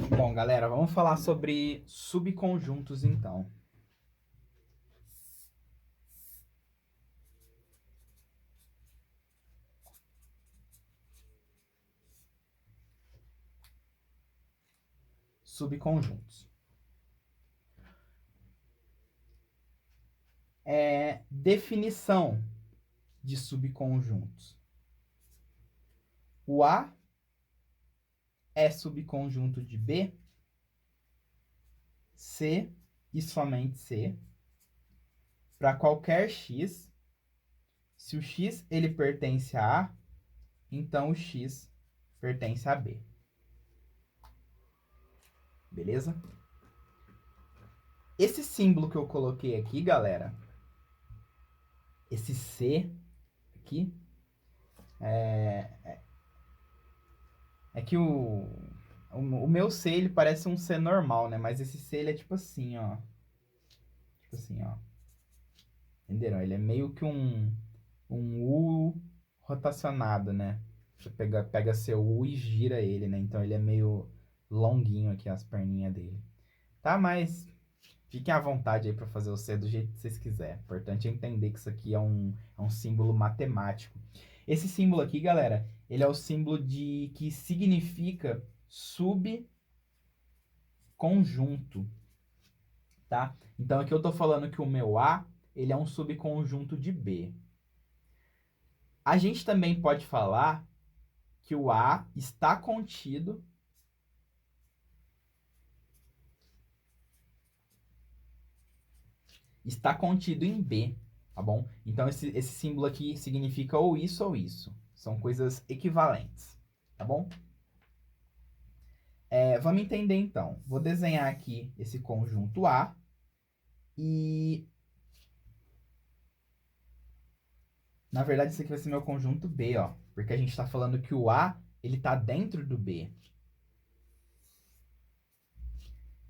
Bom, galera, vamos falar sobre subconjuntos, então. Subconjuntos. Definição de subconjuntos. O A é subconjunto de B, C e somente C, para qualquer X. Se o X ele pertence a A, então o X pertence a B. Beleza? Esse símbolo que eu coloquei aqui, galera, esse C aqui, é que o meu C, ele parece um C normal, né? Mas esse C, ele é tipo assim, ó. Tipo assim, ó. Entenderam? Ele é meio que um U rotacionado, né? Você pega seu U e gira ele, né? Então ele é meio longuinho aqui, as perninhas dele. Tá? Mas fiquem à vontade aí para fazer o C do jeito que vocês quiserem. O importante é entender que isso aqui é um símbolo matemático. Esse símbolo aqui, galera, ele é o símbolo que significa subconjunto, tá? Então aqui eu tô falando que o meu A, ele é um subconjunto de B. A gente também pode falar que o A está contido em B, tá bom? Então esse símbolo aqui significa ou isso ou isso. São coisas equivalentes, tá bom? Vamos entender então. Vou desenhar aqui esse conjunto A e... Na verdade, esse aqui vai ser meu conjunto B, ó. Porque a gente está falando que o A, ele está dentro do B.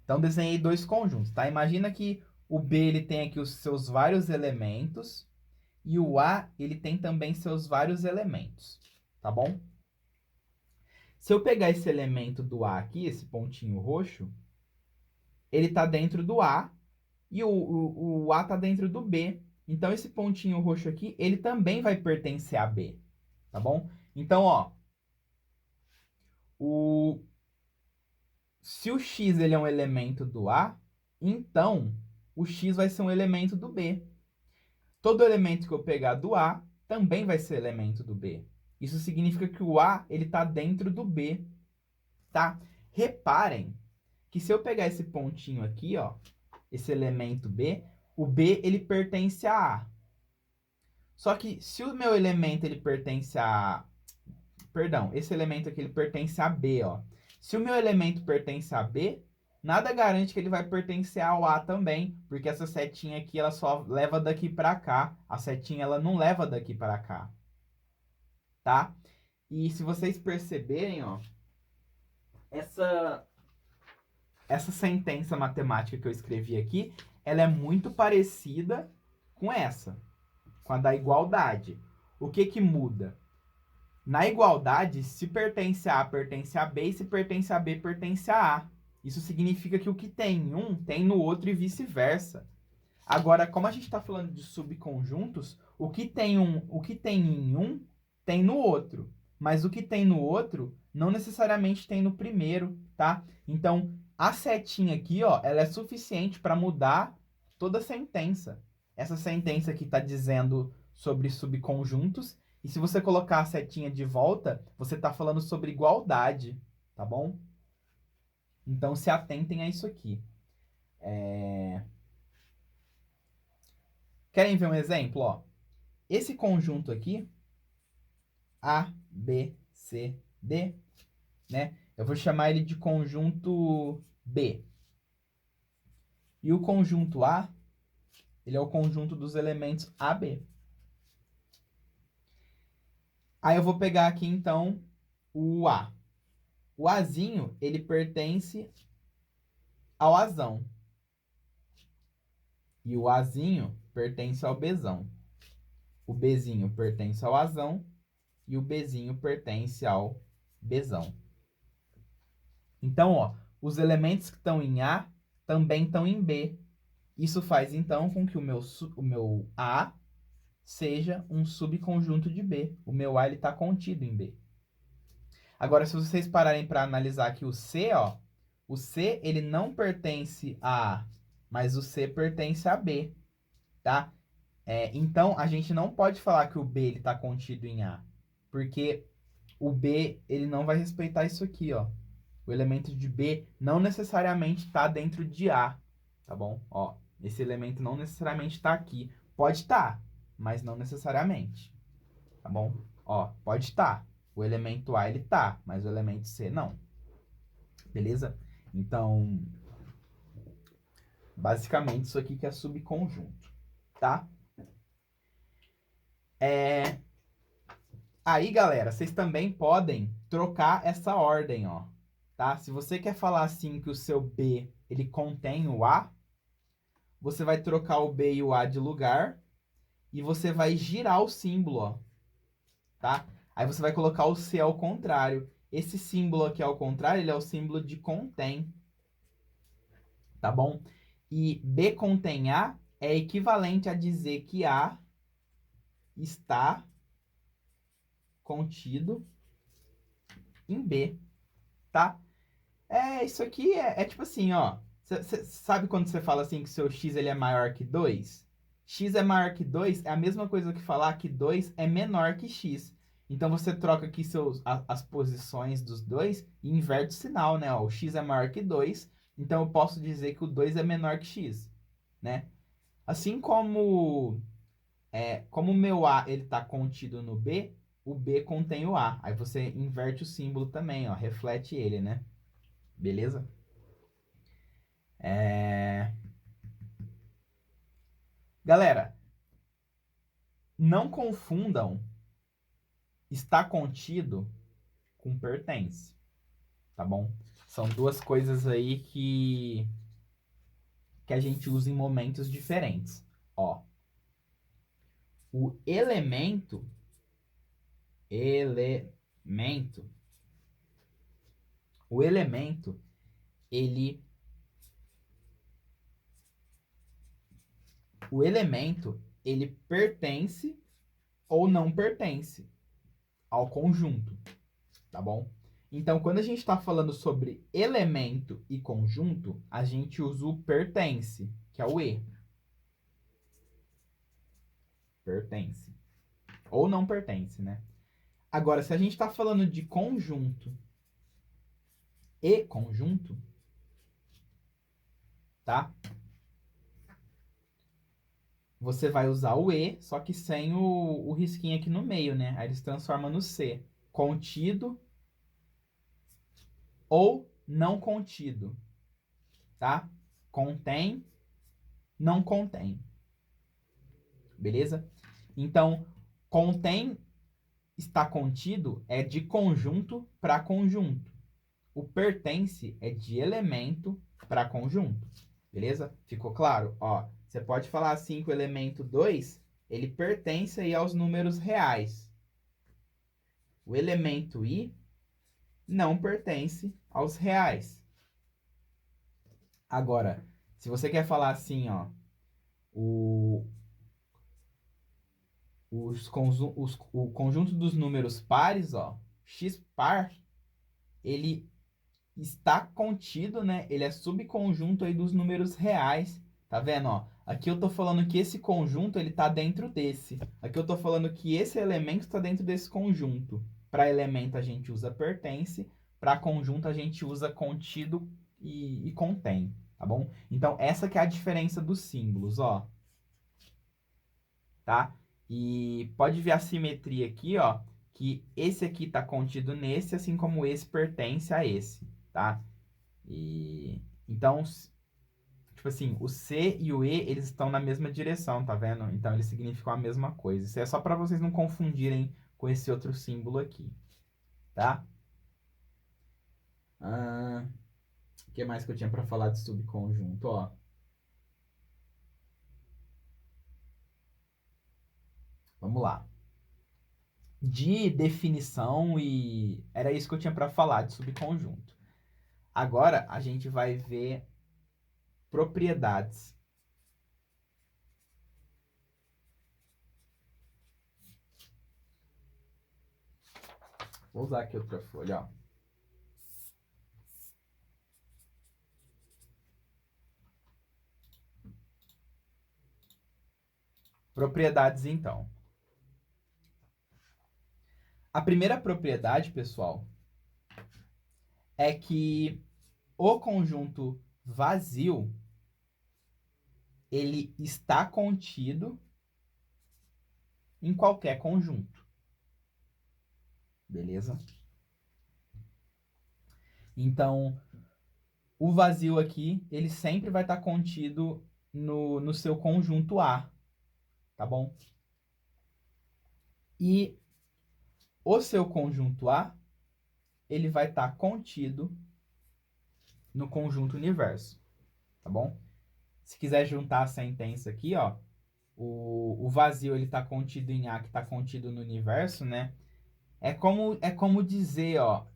Então, desenhei dois conjuntos, tá? Imagina que o B, ele tem aqui os seus vários elementos e o A, ele tem também seus vários elementos, tá bom? Se eu pegar esse elemento do A aqui, esse pontinho roxo, ele está dentro do A e o A está dentro do B. Então, esse pontinho roxo aqui, ele também vai pertencer a B, tá bom? Então, ó, se o X ele é um elemento do A, então o X vai ser um elemento do B. Todo elemento que eu pegar do A também vai ser elemento do B. Isso significa que o A ele está dentro do B, tá? Reparem que se eu pegar esse pontinho aqui, ó, esse elemento B, o B ele pertence a A. Só que se o meu elemento ele pertence a... Perdão, esse elemento aqui ele pertence a B, ó. Se o meu elemento pertence a B, nada garante que ele vai pertencer ao A também, porque essa setinha aqui ela só leva daqui para cá. A setinha ela não leva daqui para cá, tá? E se vocês perceberem, ó, essa sentença matemática que eu escrevi aqui, ela é muito parecida com essa, com a da igualdade. O que que muda? Na igualdade, se pertence a A, pertence a B, e se pertence a B, pertence a A. Isso significa que o que tem em um, tem no outro e vice-versa. Agora, como a gente está falando de subconjuntos, o que tem em um, tem no outro. Mas o que tem no outro, não necessariamente tem no primeiro, tá? Então, a setinha aqui, ó, ela é suficiente para mudar toda a sentença. Essa sentença aqui está dizendo sobre subconjuntos, e se você colocar a setinha de volta, você está falando sobre igualdade, tá bom? Então, se atentem a isso aqui. Querem ver um exemplo? Ó, esse conjunto aqui, A, B, C, D, né? Eu vou chamar ele de conjunto B. E o conjunto A, ele é o conjunto dos elementos AB. Aí eu vou pegar aqui, então, o A. O Azinho, ele pertence ao Azão. E o Azinho pertence ao Bzão. O Bzinho pertence ao Azão. E o Bzinho pertence ao Bzão. Então, ó, os elementos que estão em A também estão em B. Isso faz, então, com que o meu A seja um subconjunto de B. O meu A está contido em B. Agora, se vocês pararem para analisar aqui o C, ó, o C ele não pertence a A, mas o C pertence a B, tá? Então, a gente não pode falar que o B está contido em A, porque o B ele não vai respeitar isso aqui, ó. O elemento de B não necessariamente está dentro de A, tá bom? Ó, esse elemento não necessariamente está aqui. Pode estar, mas não necessariamente, tá bom? Ó, pode estar. O elemento A ele tá, mas o elemento C não. Beleza? Então, basicamente isso aqui que é subconjunto, tá? Aí, galera, vocês também podem trocar essa ordem, ó, tá? Se você quer falar assim que o seu B, ele contém o A, você vai trocar o B e o A de lugar e você vai girar o símbolo, ó, tá? Aí você vai colocar o C ao contrário. Esse símbolo aqui ao contrário, ele é o símbolo de contém, tá bom? E B contém A é equivalente a dizer que A está contido em B, tá? Isso aqui é tipo assim, ó. Você sabe quando você fala assim que seu x ele é maior que 2? X é maior que 2 é a mesma coisa que falar que 2 é menor que x. Então você troca aqui as posições dos dois e inverte o sinal, né? Ó, o x é maior que 2, então eu posso dizer que o 2 é menor que x, né? Assim como o meu A ele está contido no B, o B contém o A. Aí você inverte o símbolo também, ó, reflete ele, né? Beleza? Galera, não confundam está contido com pertence, tá bom? São duas coisas aí que a gente usa em momentos diferentes. Ó, o elemento, o elemento, ele, o elemento, ele pertence ou não pertence ao conjunto, tá bom? Então, quando a gente está falando sobre elemento e conjunto, a gente usa o pertence, que é o E. Pertence. Ou não pertence, né? Agora, se a gente está falando de conjunto e conjunto, tá? Você vai usar o E, só que sem o risquinho aqui no meio, né? Aí ele se transforma no C. Contido ou não contido, tá? Contém, não contém. Beleza? Então, contém, está contido é de conjunto para conjunto. O pertence é de elemento para conjunto. Beleza? Ficou claro? Ó, você pode falar assim que o elemento 2, ele pertence aí aos números reais. O elemento i não pertence aos reais. Agora, se você quer falar assim, ó, o conjunto dos números pares, ó, x par, ele está contido, né? Ele é subconjunto aí dos números reais. Tá vendo, ó? Aqui eu tô falando que esse conjunto ele tá dentro desse. Aqui eu tô falando que esse elemento está dentro desse conjunto. Para elemento a gente usa pertence, para conjunto a gente usa contido e contém, tá bom? Então essa que é a diferença dos símbolos, ó. Tá? E pode ver a simetria aqui, ó, que esse aqui tá contido nesse, assim como esse pertence a esse, tá? E então, tipo assim, o C e o E, eles estão na mesma direção, tá vendo? Então eles significam a mesma coisa. Isso é só para vocês não confundirem com esse outro símbolo aqui, tá? O que mais que eu tinha para falar de subconjunto, ó? Vamos lá. De definição e era isso que eu tinha para falar de subconjunto. Agora a gente vai ver propriedades. Vou usar aqui outra folha, ó. Propriedades, então. A primeira propriedade, pessoal, é que o conjunto vazio ele está contido em qualquer conjunto. Beleza? Então, o vazio aqui, ele sempre vai estar contido no seu conjunto A, tá bom? E o seu conjunto A, ele vai estar contido no conjunto universo, tá bom? Se quiser juntar a sentença aqui, ó, o vazio ele está contido em A, que está contido no universo, né? É como dizer, ó,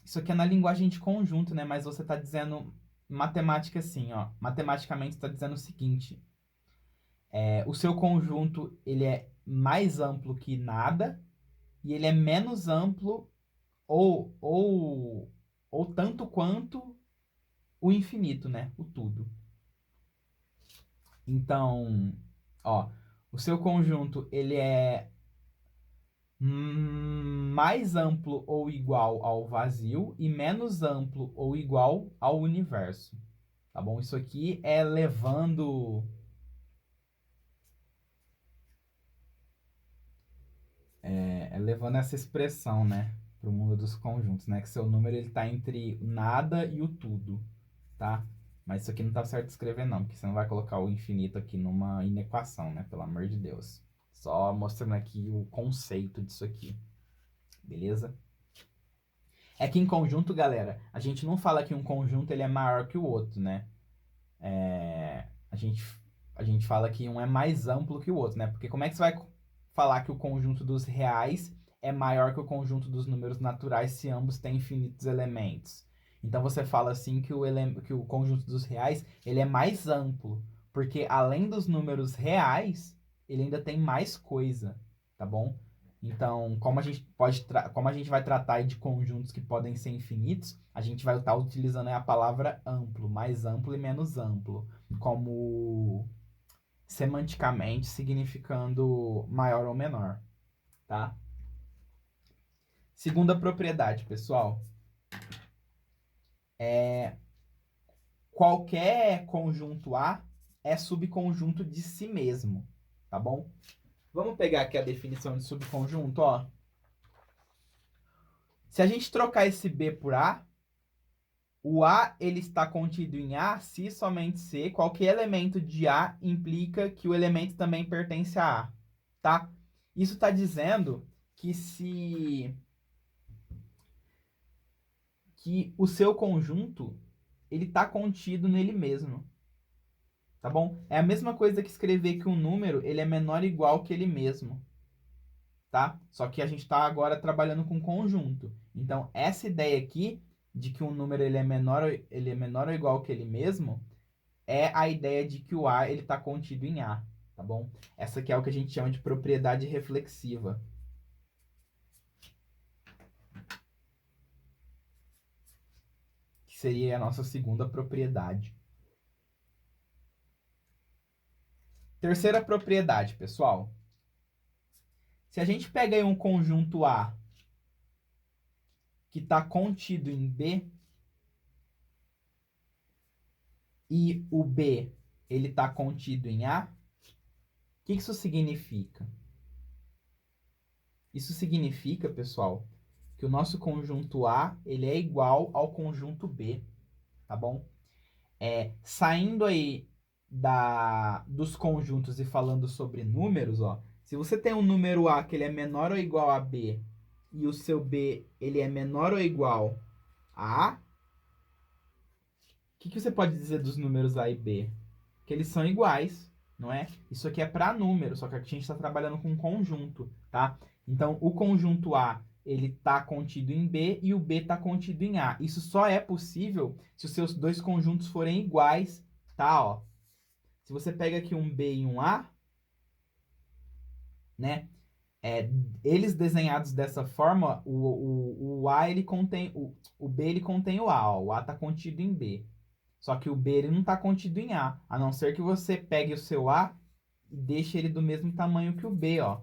isso aqui é na linguagem de conjunto, né? Mas você está dizendo matemática assim, ó. Matematicamente está dizendo o seguinte: o seu conjunto ele é mais amplo que nada e ele é menos amplo ou tanto quanto o infinito, né? O tudo. Então, ó, o seu conjunto ele é mais amplo ou igual ao vazio e menos amplo ou igual ao universo, tá bom? Isso aqui é levando essa expressão, né, para o mundo dos conjuntos, né, que seu número ele tá entre o nada e o tudo, tá? Mas isso aqui não tá certo de escrever não, porque você não vai colocar o infinito aqui numa inequação, né, pelo amor de Deus. Só mostrando aqui o conceito disso aqui, beleza? É que em conjunto, galera, a gente não fala que um conjunto ele é maior que o outro, né? A gente fala que um é mais amplo que o outro, né? Porque como é que você vai falar que o conjunto dos reais é maior que o conjunto dos números naturais se ambos têm infinitos elementos? Então você fala assim que o conjunto dos reais ele é mais amplo, porque além dos números reais, ele ainda tem mais coisa, tá bom? Então, como a gente vai tratar de conjuntos que podem ser infinitos, a gente vai estar utilizando a palavra amplo, mais amplo e menos amplo, como semanticamente significando maior ou menor, tá? Segunda propriedade, pessoal, qualquer conjunto A é subconjunto de si mesmo, tá bom? Vamos pegar aqui a definição de subconjunto, ó. Se a gente trocar esse B por A, o A ele está contido em A se somente se qualquer elemento de A implica que o elemento também pertence a A, tá? Isso está dizendo que o seu conjunto ele está contido nele mesmo, tá bom? É a mesma coisa que escrever que um número ele é menor ou igual que ele mesmo, tá? Só que a gente está agora trabalhando com conjunto. Então essa ideia aqui de que um número ele é menor ou igual que ele mesmo é a ideia de que o A ele está contido em A, tá bom? Essa aqui é o que a gente chama de propriedade reflexiva. Que seria a nossa segunda propriedade. Terceira propriedade, pessoal. Se a gente pega aí um conjunto A que está contido em B e o B ele está contido em A, o que isso significa? Isso significa, pessoal, que o nosso conjunto A ele é igual ao conjunto B, tá bom? Saindo aí dos conjuntos e falando sobre números, ó, se você tem um número A que ele é menor ou igual a B e o seu B ele é menor ou igual a A, o que você pode dizer dos números A e B? Que eles são iguais, não é? Isso aqui é para número, só que aqui a gente está trabalhando com conjunto, tá? Então, o conjunto A, ele está contido em B e o B está contido em A. Isso só é possível se os seus dois conjuntos forem iguais, tá? Ó, se você pega aqui um B e um A, né? Eles desenhados dessa forma, o A ele contém o B ele contém o A, ó, o A está contido em B. Só que o B ele não está contido em A não ser que você pegue o seu A e deixe ele do mesmo tamanho que o B, ó.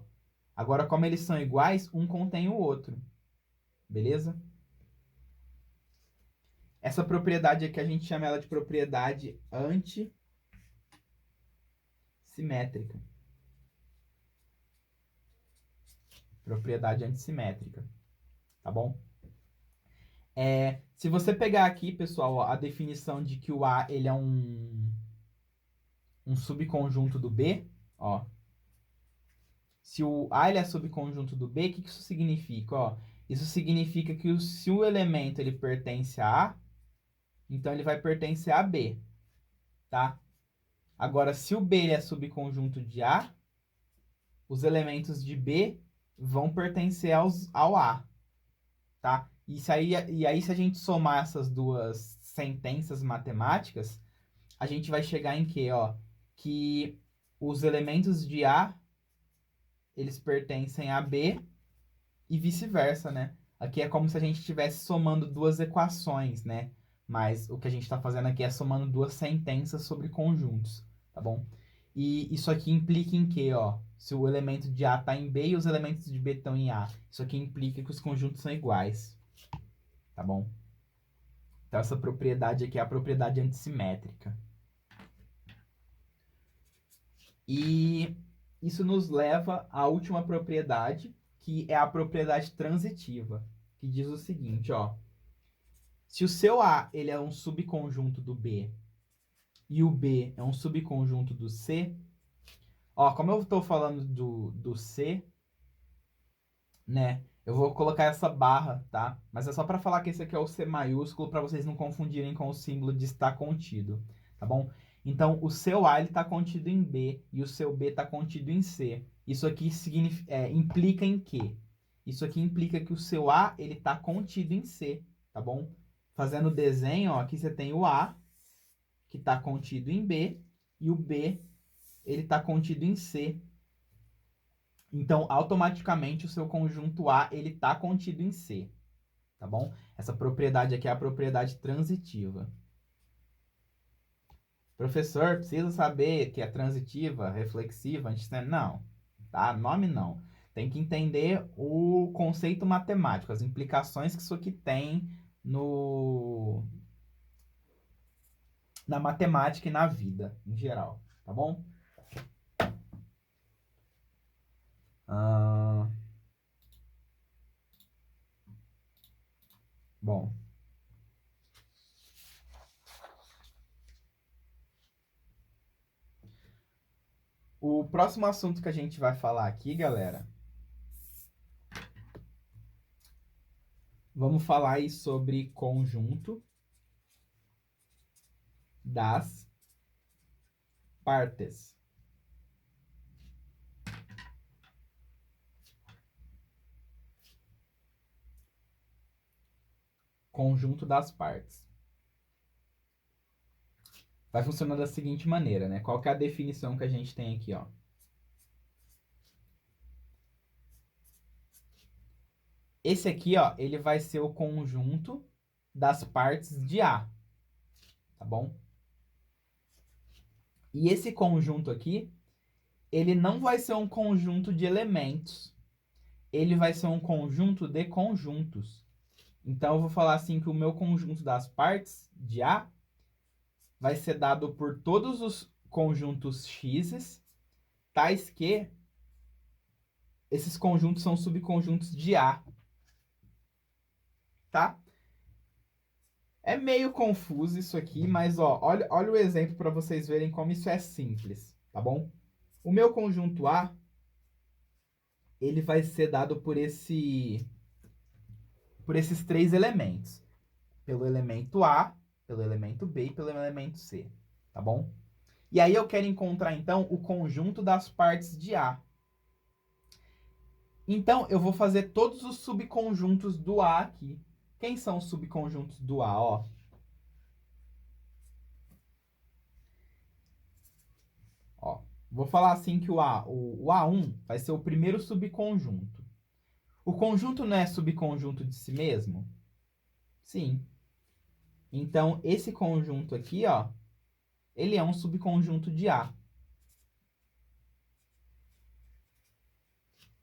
Agora, como eles são iguais, um contém o outro. Beleza? Essa propriedade aqui a gente chama ela de propriedade antissimétrica. Propriedade antissimétrica. Tá bom? Se você pegar aqui, pessoal, ó, a definição de que o A ele é um subconjunto do B, ó. Se o A ele é subconjunto do B, o que isso significa? Ó, isso significa que se o elemento ele pertence a A, então ele vai pertencer a B, tá? Agora, se o B ele é subconjunto de A, os elementos de B vão pertencer ao A, tá? E aí, se a gente somar essas duas sentenças matemáticas, a gente vai chegar em quê? Ó, que os elementos de A, eles pertencem a B e vice-versa, né? Aqui é como se a gente estivesse somando duas equações, né? Mas o que a gente está fazendo aqui é somando duas sentenças sobre conjuntos, tá bom? E isso aqui implica em quê, ó? Se o elemento de A está em B e os elementos de B estão em A. Isso aqui implica que os conjuntos são iguais, tá bom? Então essa propriedade aqui é a propriedade antissimétrica. E isso nos leva à última propriedade, que é a propriedade transitiva, que diz o seguinte, ó. Se o seu A ele é um subconjunto do B e o B é um subconjunto do C, ó, como eu estou falando do C, né? Eu vou colocar essa barra, tá? Mas é só para falar que esse aqui é o C maiúsculo para vocês não confundirem com o símbolo de estar contido, tá bom? Então, o seu A ele está contido em B e o seu B está contido em C. Isso aqui implica em quê? Isso aqui implica que o seu A ele está contido em C, tá bom? Fazendo o desenho, ó, aqui você tem o A, que está contido em B, e o B ele está contido em C. Então, automaticamente, o seu conjunto A ele está contido em C, tá bom? Essa propriedade aqui é a propriedade transitiva. Professor, precisa saber que é transitiva, reflexiva, não, tá? Nome não. Tem que entender o conceito matemático, as implicações que isso aqui tem na matemática e na vida, em geral, tá bom? Bom. O próximo assunto que a gente vai falar aqui, galera, vamos falar aí sobre conjunto das partes. Conjunto das partes. Vai funcionar da seguinte maneira, né? Qual que é a definição que a gente tem aqui, ó? Esse aqui, ó, ele vai ser o conjunto das partes de A, tá bom? E esse conjunto aqui, ele não vai ser um conjunto de elementos, ele vai ser um conjunto de conjuntos. Então, eu vou falar assim que o meu conjunto das partes de A vai ser dado por todos os conjuntos x, tais que esses conjuntos são subconjuntos de A, tá? É meio confuso isso aqui, mas ó, olha o exemplo para vocês verem como isso é simples, tá bom? O meu conjunto A, ele vai ser dado por esses três elementos. Pelo elemento A, pelo elemento B e pelo elemento C, tá bom? E aí eu quero encontrar, então, o conjunto das partes de A. Então, eu vou fazer todos os subconjuntos do A aqui. Quem são os subconjuntos do A? Ó. Ó, vou falar assim que o A1 vai ser o primeiro subconjunto. O conjunto não é subconjunto de si mesmo? Sim. Então, esse conjunto aqui, ó, ele é um subconjunto de A.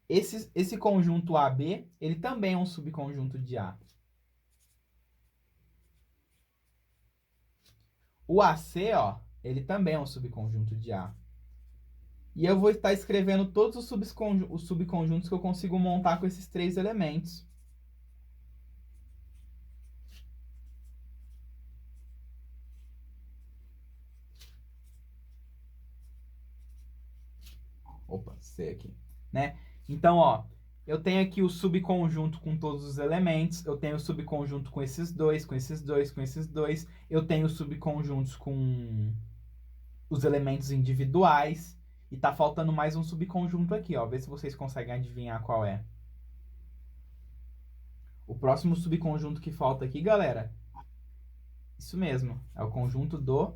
Esse conjunto AB, ele também é um subconjunto de A. O AC, ó, ele também é um subconjunto de A. E eu vou estar escrevendo todos os subconjuntos que eu consigo montar com esses três elementos. Opa, C aqui, né? Então, ó, eu tenho aqui o subconjunto com todos os elementos, eu tenho o subconjunto com esses dois, com esses dois, com esses dois, eu tenho subconjuntos com os elementos individuais, e tá faltando mais um subconjunto aqui, ó. Vê se vocês conseguem adivinhar qual é. O próximo subconjunto que falta aqui, galera, isso mesmo, é o conjunto do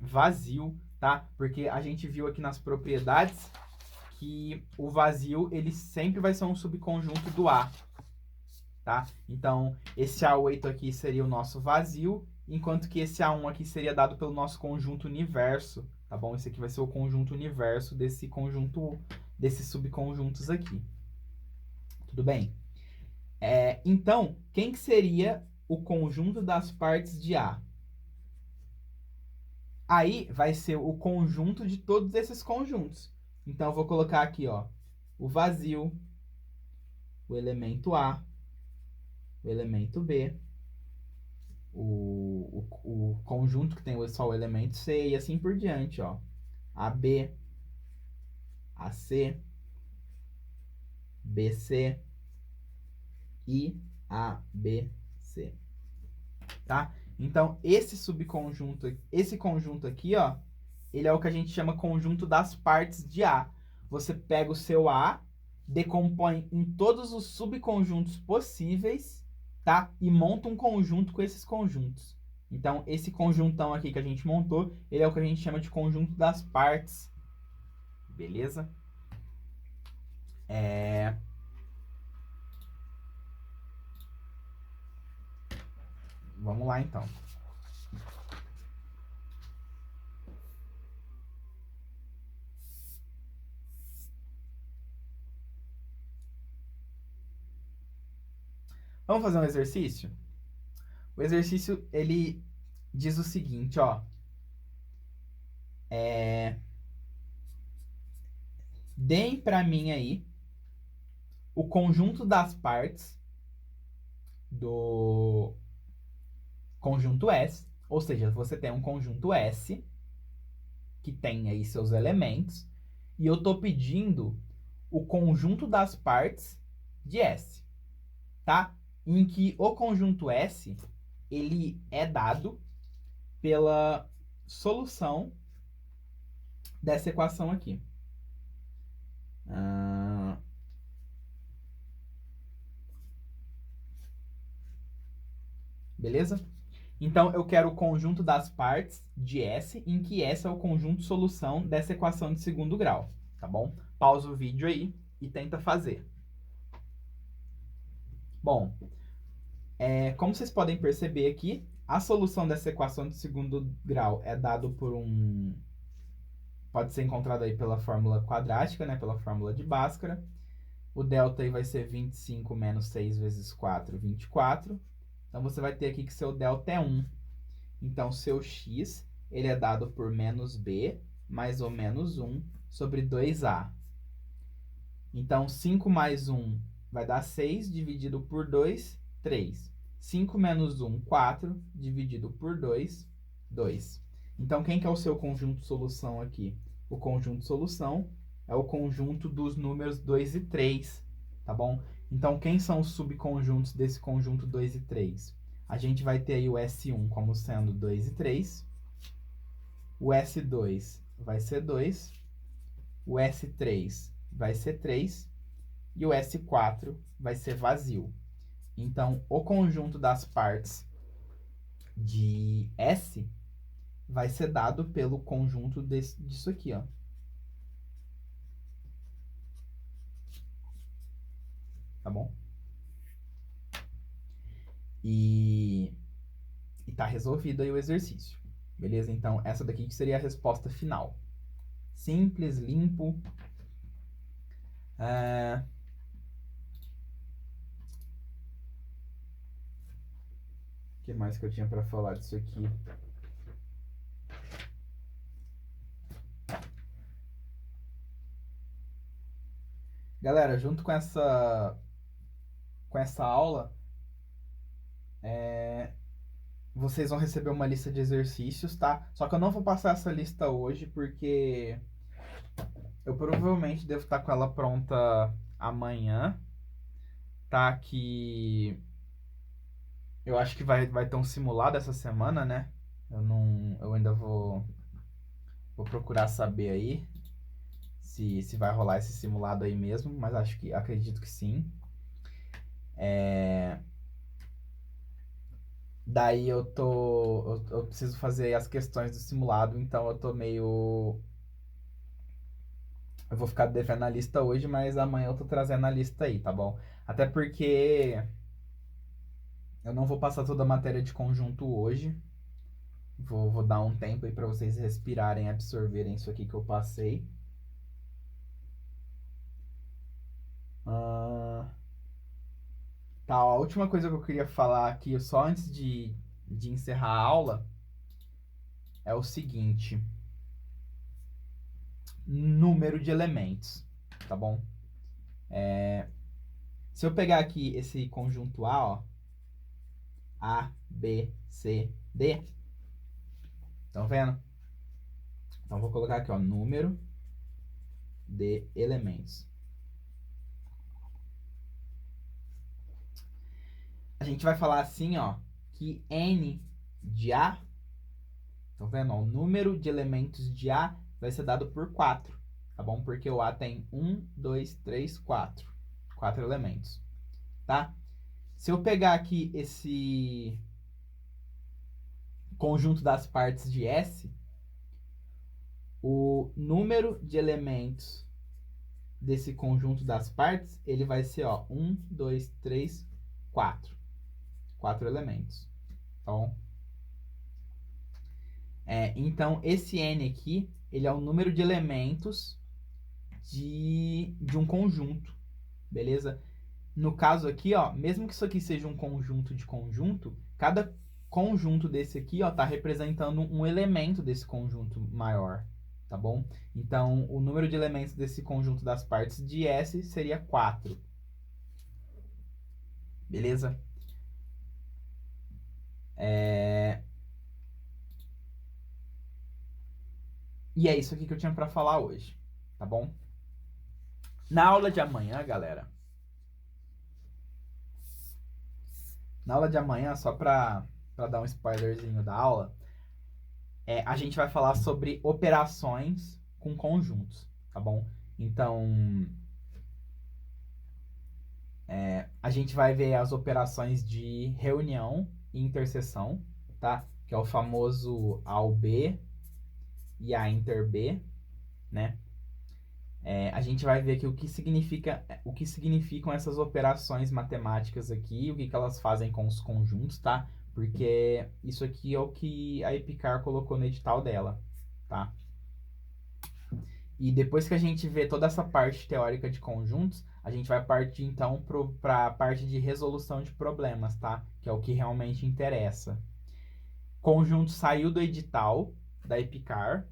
vazio, tá? Porque a gente viu aqui nas propriedades que o vazio, ele sempre vai ser um subconjunto do A, tá? Então, esse A8 aqui seria o nosso vazio, enquanto que esse A1 aqui seria dado pelo nosso conjunto universo, tá bom? Esse aqui vai ser o conjunto universo desse conjunto, desses subconjuntos aqui. Tudo bem? Então, quem que seria o conjunto das partes de A? Aí vai ser o conjunto de todos esses conjuntos. Então, eu vou colocar aqui, ó, o vazio, o elemento A, o elemento B, o conjunto que tem só o elemento C e assim por diante, ó. AB, AC, BC e ABC, tá? Então, esse conjunto aqui, ó, ele é o que a gente chama conjunto das partes de A. Você pega o seu A, decompõe em todos os subconjuntos possíveis, tá? E monta um conjunto com esses conjuntos. Então, esse conjuntão aqui que a gente montou, ele é o que a gente chama de conjunto das partes. Beleza? Vamos lá, então. Vamos fazer um exercício? O exercício, ele diz o seguinte, ó. Deem para mim aí o conjunto das partes do conjunto S. Ou seja, você tem um conjunto S que tem aí seus elementos. E eu tô pedindo o conjunto das partes de S, tá? Em que o conjunto S, ele é dado pela solução dessa equação aqui. Beleza? Então, eu quero o conjunto das partes de S, em que S é o conjunto solução dessa equação de segundo grau, tá bom? Pausa o vídeo aí e tenta fazer. Bom, como vocês podem perceber aqui, a solução dessa equação de segundo grau é dado por pode ser encontrado aí pela fórmula quadrática, né? Pela fórmula de Bhaskara. O delta aí vai ser 25 menos 6 vezes 4, 24. Então, você vai ter aqui que seu delta é 1. Então, seu x, ele é dado por menos b, mais ou menos 1, sobre 2a. Então, 5 mais 1 vai dar 6, dividido por 2, 3. 5 menos 1, 4, dividido por 2, 2. Então, quem que é o seu conjunto de solução aqui? O conjunto de solução é o conjunto dos números 2 e 3, tá bom? Então, quem são os subconjuntos desse conjunto 2 e 3? A gente vai ter aí o S1 como sendo 2 e 3. o S2 vai ser 2, o S3 vai ser 3 e o S4 vai ser vazio. Então, o conjunto das partes de S vai ser dado pelo conjunto disso aqui, ó. Tá bom? E tá resolvido aí o exercício. Beleza? Então, essa daqui que seria a resposta final. Simples, limpo. O que mais que eu tinha para falar disso aqui? Galera, junto com essa aula, vocês vão receber uma lista de exercícios, tá? Só que eu não vou passar essa lista hoje, porque eu provavelmente devo estar com ela pronta amanhã, tá? Que eu acho que vai ter um simulado essa semana, né? Eu ainda vou procurar saber aí se vai rolar esse simulado aí mesmo, mas acredito que sim. Daí eu preciso fazer as questões do simulado, então eu tô meio... Eu vou ficar devendo a lista hoje, mas amanhã eu tô trazendo a lista aí, tá bom? Até porque eu não vou passar toda a matéria de conjunto hoje. Vou dar um tempo aí pra vocês respirarem, absorverem isso aqui que eu passei. Tá, a última coisa que eu queria falar aqui, só antes de encerrar a aula, é o seguinte. Número de elementos, tá bom? Se eu pegar aqui esse conjunto A, ó, A, B, C, D, estão vendo? Então, vou colocar aqui, ó, número de elementos. A gente vai falar assim, ó, que N de A, estão vendo? Ó, o número de elementos de A vai ser dado por 4, tá bom? Porque o A tem 1, 2, 3, 4. 4 elementos, tá? Se eu pegar aqui esse conjunto das partes de S, o número de elementos desse conjunto das partes, ele vai ser, ó, 1, 2, 3, 4. 4 elementos. Então, esse N aqui, ele é o número de elementos de um conjunto, beleza? No caso aqui, ó, mesmo que isso aqui seja um conjunto de conjunto, cada conjunto desse aqui, ó, tá representando um elemento desse conjunto maior, tá bom? Então, o número de elementos desse conjunto das partes de S seria 4. Beleza? E é isso aqui que eu tinha para falar hoje, tá bom? Na aula de amanhã, galera, só para dar um spoilerzinho da aula, a gente vai falar sobre operações com conjuntos, tá bom? Então, a gente vai ver as operações de reunião e interseção, tá? Que é o famoso AUB e a INTER-B, né? A gente vai ver aqui o que significam essas operações matemáticas aqui, o que elas fazem com os conjuntos, tá? Porque isso aqui é o que a EPICAR colocou no edital dela, tá? E depois que a gente vê toda essa parte teórica de conjuntos, a gente vai partir então para a parte de resolução de problemas, tá? Que é o que realmente interessa. Conjunto saiu do edital da EPICAR.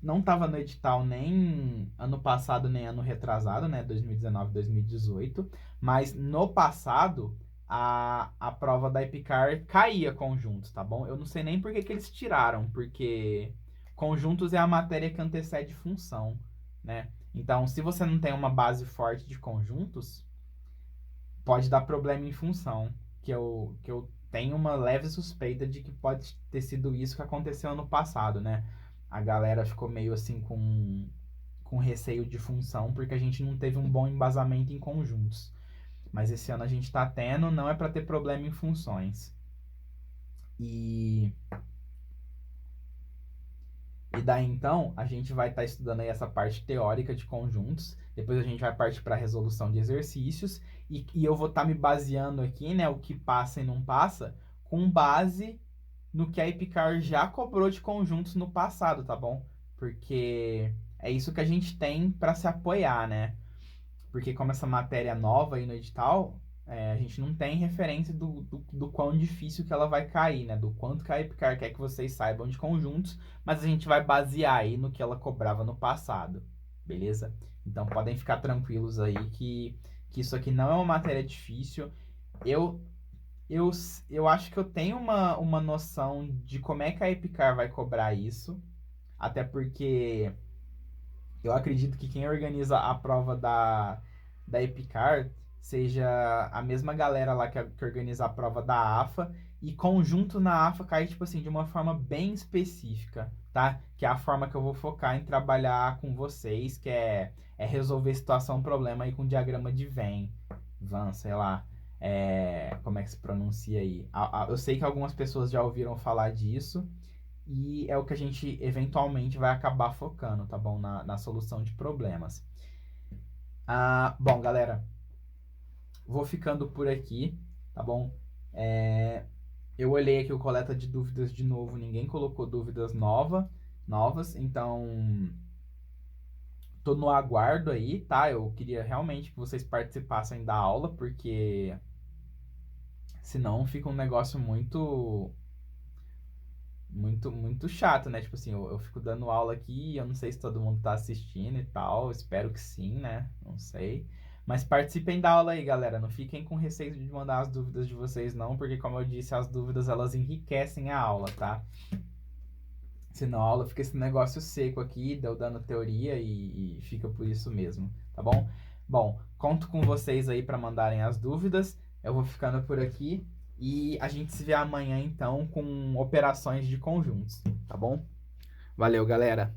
Não estava no edital nem ano passado, nem ano retrasado, né? 2019, 2018. Mas no passado, a prova da EPICAR caía conjuntos, tá bom? Eu não sei nem por que eles tiraram, porque conjuntos é a matéria que antecede função, né? Então, se você não tem uma base forte de conjuntos, pode dar problema em função, que eu tenho uma leve suspeita de que pode ter sido isso que aconteceu ano passado, né? a galera ficou meio assim com receio de função, porque a gente não teve um bom embasamento em conjuntos. Mas esse ano a gente tá tendo, não é para ter problema em funções. E daí então, a gente vai estar estudando aí essa parte teórica de conjuntos, depois a gente vai partir para a resolução de exercícios, e eu vou estar me baseando aqui, né, o que passa e não passa, com base no que a Epicar já cobrou de conjuntos no passado, tá bom? Porque é isso que a gente tem para se apoiar, né? Porque como essa matéria é nova aí no edital, a gente não tem referência do quão difícil que ela vai cair, né? Do quanto que a Epicar quer que vocês saibam de conjuntos, mas a gente vai basear aí no que ela cobrava no passado, beleza? Então podem ficar tranquilos aí que isso aqui não é uma matéria difícil. Eu, eu, eu acho que eu tenho uma noção de como é que a Epicar vai cobrar isso, até porque eu acredito que quem organiza a prova da Epicar seja a mesma galera lá que organiza a prova da AFA, e conjunto na AFA cai, tipo assim, de uma forma bem específica, tá? Que é a forma que eu vou focar em trabalhar com vocês, que é resolver situação, problema aí com diagrama de Venn, sei lá. Como é que se pronuncia aí? Eu sei que algumas pessoas já ouviram falar disso, e é o que a gente eventualmente vai acabar focando, tá bom? Na solução de problemas. Bom, galera, vou ficando por aqui, tá bom? Eu olhei aqui o coleta de dúvidas de novo, ninguém colocou dúvidas novas, então tô no aguardo aí, tá? Eu queria realmente que vocês participassem da aula, porque senão fica um negócio muito chato, né? Tipo assim, eu fico dando aula aqui, eu não sei se todo mundo tá assistindo e tal, espero que sim, né? Não sei. Mas participem da aula aí, galera. Não fiquem com receio de mandar as dúvidas de vocês, não, porque como eu disse, as dúvidas elas enriquecem a aula, tá? Senão a aula fica esse negócio seco aqui, deu dando teoria e fica por isso mesmo, tá bom? Bom, conto com vocês aí para mandarem as dúvidas. Eu vou ficando por aqui e a gente se vê amanhã então com operações de conjuntos, tá bom? Valeu, galera!